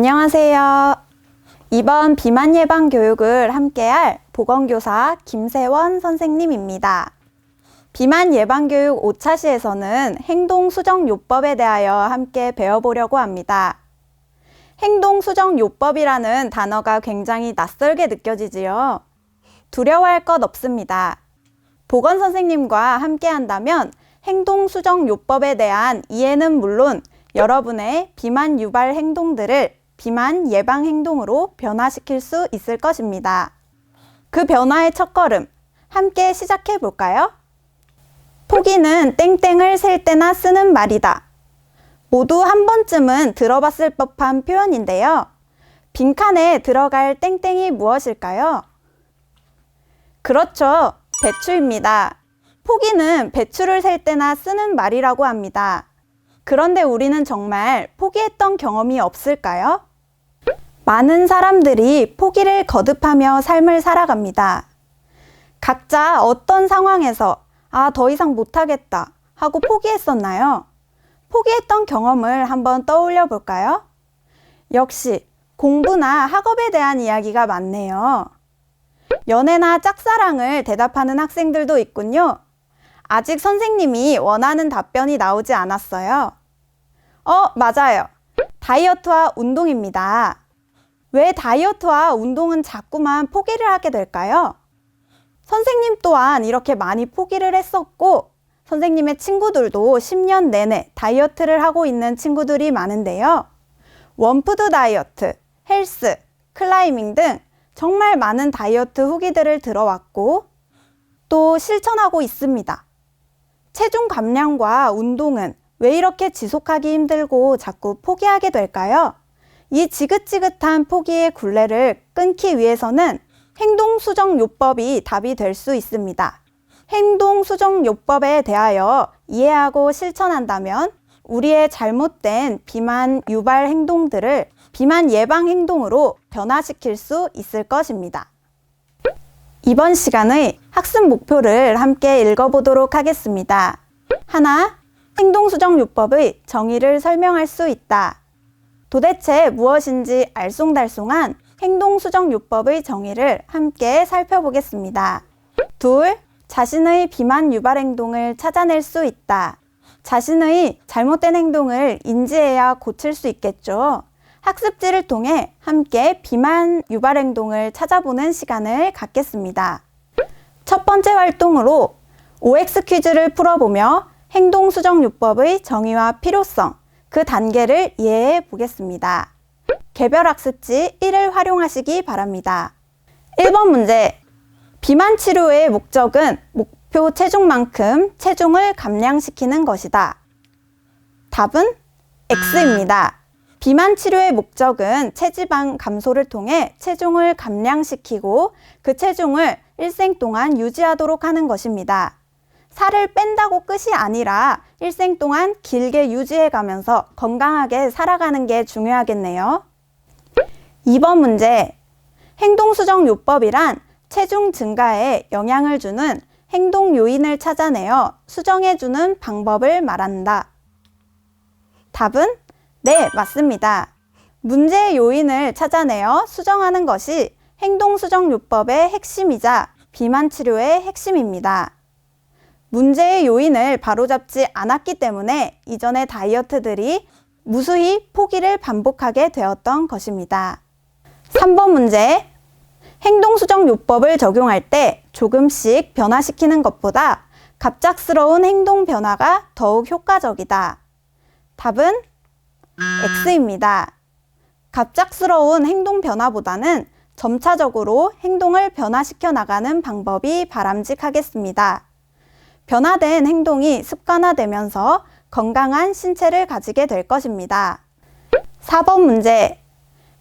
안녕하세요. 이번 비만 예방 교육을 함께할 보건교사 김세원 선생님입니다. 비만 예방 교육 5차 시에서는 행동수정요법에 대하여 함께 배워보려고 합니다. 행동수정요법이라는 단어가 굉장히 낯설게 느껴지지요. 두려워할 것 없습니다. 보건선생님과 함께 한다면 행동수정요법에 대한 이해는 물론 여러분의 비만 유발 행동들을 비만 예방 행동으로 변화시킬 수 있을 것입니다. 그 변화의 첫걸음, 함께 시작해 볼까요? 포기는 땡땡을 셀 때나 쓰는 말이다. 모두 한 번쯤은 들어봤을 법한 표현인데요. 빈칸에 들어갈 땡땡이 무엇일까요? 그렇죠. 배추입니다. 포기는 배추를 셀 때나 쓰는 말이라고 합니다. 그런데 우리는 정말 포기했던 경험이 없을까요? 많은 사람들이 포기를 거듭하며 삶을 살아갑니다. 각자 어떤 상황에서 더 이상 못하겠다 하고 포기했었나요? 포기했던 경험을 한번 떠올려 볼까요? 역시 공부나 학업에 대한 이야기가 많네요. 연애나 짝사랑을 대답하는 학생들도 있군요. 아직 선생님이 원하는 답변이 나오지 않았어요. 맞아요. 다이어트와 운동입니다. 왜 다이어트와 운동은 자꾸만 포기를 하게 될까요? 선생님 또한 이렇게 많이 포기를 했었고, 선생님의 친구들도 10년 내내 다이어트를 하고 있는 친구들이 많은데요. 원푸드 다이어트, 헬스, 클라이밍 등 정말 많은 다이어트 후기들을 들어왔고, 또 실천하고 있습니다. 체중 감량과 운동은 왜 이렇게 지속하기 힘들고 자꾸 포기하게 될까요? 이 지긋지긋한 포기의 굴레를 끊기 위해서는 행동수정요법이 답이 될 수 있습니다. 행동수정요법에 대하여 이해하고 실천한다면 우리의 잘못된 비만 유발 행동들을 비만 예방 행동으로 변화시킬 수 있을 것입니다. 이번 시간의 학습 목표를 함께 읽어보도록 하겠습니다. 하나, 행동수정요법의 정의를 설명할 수 있다. 도대체 무엇인지 알쏭달쏭한 행동수정요법의 정의를 함께 살펴보겠습니다. 둘, 자신의 비만 유발 행동을 찾아낼 수 있다. 자신의 잘못된 행동을 인지해야 고칠 수 있겠죠. 학습지를 통해 함께 비만 유발 행동을 찾아보는 시간을 갖겠습니다. 첫 번째 활동으로 OX 퀴즈를 풀어보며 행동수정요법의 정의와 필요성, 그 단계를 이해해 보겠습니다. 개별 학습지 1을 활용하시기 바랍니다. 1번 문제, 비만 치료의 목적은 목표 체중만큼 체중을 감량시키는 것이다. 답은 X입니다. 비만 치료의 목적은 체지방 감소를 통해 체중을 감량시키고 그 체중을 일생 동안 유지하도록 하는 것입니다. 살을 뺀다고 끝이 아니라 일생 동안 길게 유지해가면서 건강하게 살아가는 게 중요하겠네요. 2번 문제, 행동수정요법이란 체중 증가에 영향을 주는 행동 요인을 찾아내어 수정해주는 방법을 말한다. 답은 네, 맞습니다. 문제의 요인을 찾아내어 수정하는 것이 행동수정요법의 핵심이자 비만 치료의 핵심입니다. 문제의 요인을 바로잡지 않았기 때문에 이전의 다이어트들이 무수히 포기를 반복하게 되었던 것입니다. 3번 문제, 행동수정요법을 적용할 때 조금씩 변화시키는 것보다 갑작스러운 행동 변화가 더욱 효과적이다. 답은 X입니다. 갑작스러운 행동 변화보다는 점차적으로 행동을 변화시켜 나가는 방법이 바람직하겠습니다. 변화된 행동이 습관화되면서 건강한 신체를 가지게 될 것입니다. 4번 문제,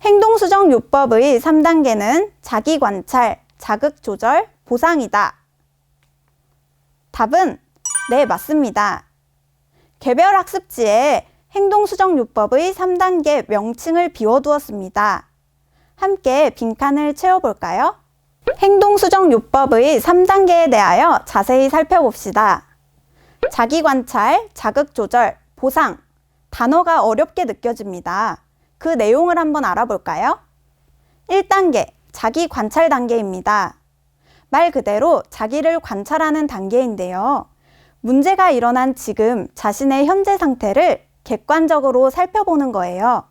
행동수정요법의 3단계는 자기관찰, 자극조절, 보상이다. 답은 네, 맞습니다. 개별 학습지에 행동수정요법의 3단계 명칭을 비워두었습니다. 함께 빈칸을 채워볼까요? 행동수정요법의 3단계에 대하여 자세히 살펴봅시다. 자기관찰, 자극조절, 보상, 단어가 어렵게 느껴집니다. 그 내용을 한번 알아볼까요? 1단계, 자기 관찰 단계입니다. 말 그대로 자기를 관찰하는 단계인데요. 문제가 일어난 지금 자신의 현재 상태를 객관적으로 살펴보는 거예요.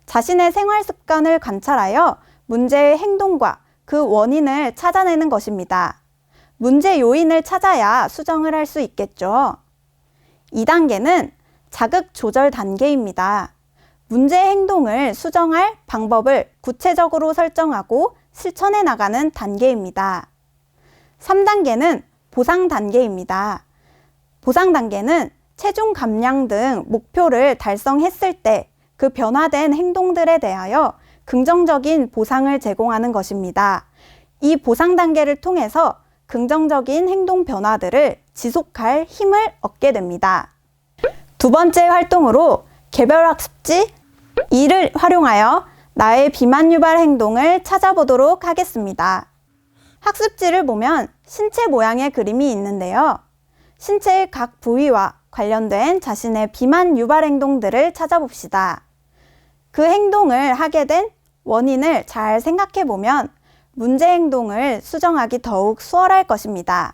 자신의 생활 습관을 관찰하여 문제의 행동과 그 원인을 찾아내는 것입니다. 문제 요인을 찾아야 수정을 할 수 있겠죠. 2단계는 자극 조절 단계입니다. 문제 행동을 수정할 방법을 구체적으로 설정하고 실천해 나가는 단계입니다. 3단계는 보상 단계입니다. 보상 단계는 체중 감량 등 목표를 달성했을 때 그 변화된 행동들에 대하여 긍정적인 보상을 제공하는 것입니다. 이 보상 단계를 통해서 긍정적인 행동 변화들을 지속할 힘을 얻게 됩니다. 두 번째 활동으로 개별 학습지 2를 활용하여 나의 비만 유발 행동을 찾아보도록 하겠습니다. 학습지를 보면 신체 모양의 그림이 있는데요. 신체의 각 부위와 관련된 자신의 비만 유발 행동들을 찾아봅시다. 그 행동을 하게 된 원인을 잘 생각해 보면 문제 행동을 수정하기 더욱 수월할 것입니다.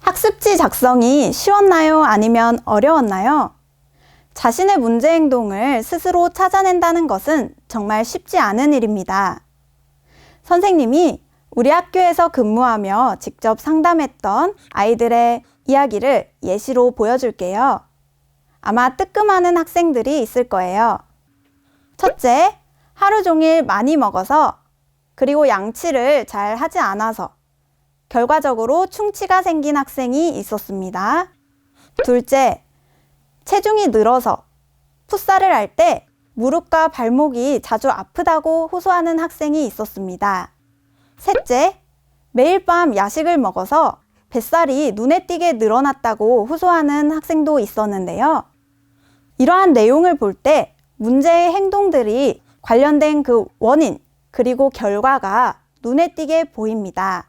학습지 작성이 쉬웠나요? 아니면 어려웠나요? 자신의 문제 행동을 스스로 찾아낸다는 것은 정말 쉽지 않은 일입니다. 선생님이 우리 학교에서 근무하며 직접 상담했던 아이들의 이야기를 예시로 보여줄게요. 아마 뜨끔하는 학생들이 있을 거예요. 첫째, 하루 종일 많이 먹어서 그리고 양치를 잘 하지 않아서 결과적으로 충치가 생긴 학생이 있었습니다. 둘째, 체중이 늘어서 풋살을 할 때 무릎과 발목이 자주 아프다고 호소하는 학생이 있었습니다. 셋째, 매일 밤 야식을 먹어서 뱃살이 눈에 띄게 늘어났다고 호소하는 학생도 있었는데요. 이러한 내용을 볼 때 문제의 행동들이 관련된 그 원인 그리고 결과가 눈에 띄게 보입니다.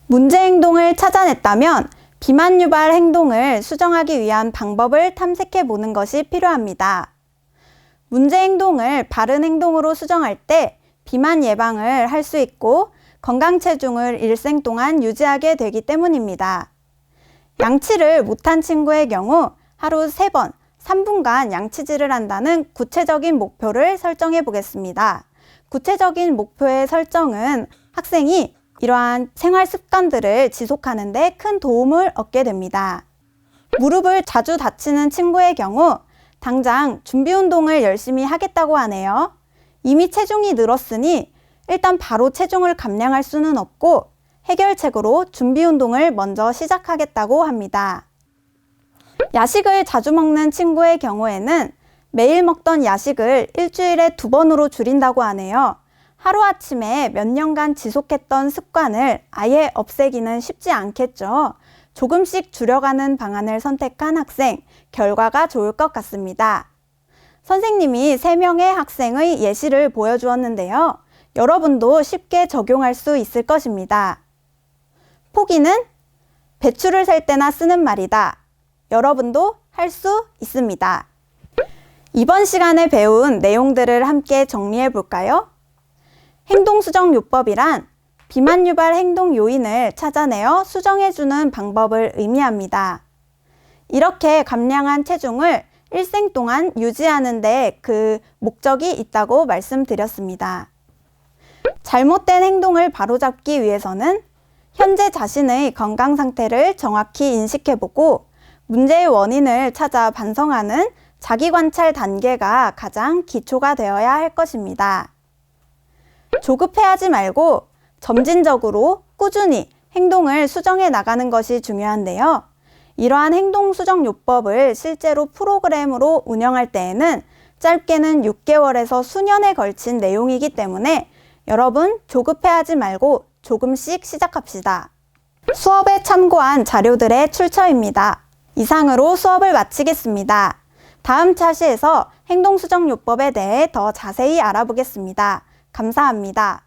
문제 행동을 찾아냈다면 비만 유발 행동을 수정하기 위한 방법을 탐색해 보는 것이 필요합니다. 문제 행동을 바른 행동으로 수정할 때 비만 예방을 할 수 있고 건강 체중을 일생 동안 유지하게 되기 때문입니다. 양치를 못한 친구의 경우 하루 3번, 3분간 양치질을 한다는 구체적인 목표를 설정해 보겠습니다. 구체적인 목표의 설정은 학생이 이러한 생활 습관들을 지속하는 데 큰 도움을 얻게 됩니다. 무릎을 자주 다치는 친구의 경우 당장 준비 운동을 열심히 하겠다고 하네요. 이미 체중이 늘었으니 일단 바로 체중을 감량할 수는 없고 해결책으로 준비 운동을 먼저 시작하겠다고 합니다. 야식을 자주 먹는 친구의 경우에는 매일 먹던 야식을 일주일에 2번으로 줄인다고 하네요. 하루아침에 몇 년간 지속했던 습관을 아예 없애기는 쉽지 않겠죠. 조금씩 줄여가는 방안을 선택한 학생, 결과가 좋을 것 같습니다. 선생님이 3명의 학생의 예시를 보여주었는데요. 여러분도 쉽게 적용할 수 있을 것입니다. 포기는 배추를 셀 때나 쓰는 말이다. 여러분도 할 수 있습니다. 이번 시간에 배운 내용들을 함께 정리해 볼까요? 행동수정요법이란 비만 유발 행동 요인을 찾아내어 수정해주는 방법을 의미합니다. 이렇게 감량한 체중을 일생 동안 유지하는 데 그 목적이 있다고 말씀드렸습니다. 잘못된 행동을 바로잡기 위해서는 현재 자신의 건강 상태를 정확히 인식해보고 문제의 원인을 찾아 반성하는 자기관찰 단계가 가장 기초가 되어야 할 것입니다. 조급해하지 말고 점진적으로 꾸준히 행동을 수정해 나가는 것이 중요한데요. 이러한 행동수정요법을 실제로 프로그램으로 운영할 때에는 짧게는 6개월에서 수년에 걸친 내용이기 때문에 여러분 조급해하지 말고 조금씩 시작합시다. 수업에 참고한 자료들의 출처입니다. 이상으로 수업을 마치겠습니다. 다음 차시에서 행동수정요법에 대해 더 자세히 알아보겠습니다. 감사합니다.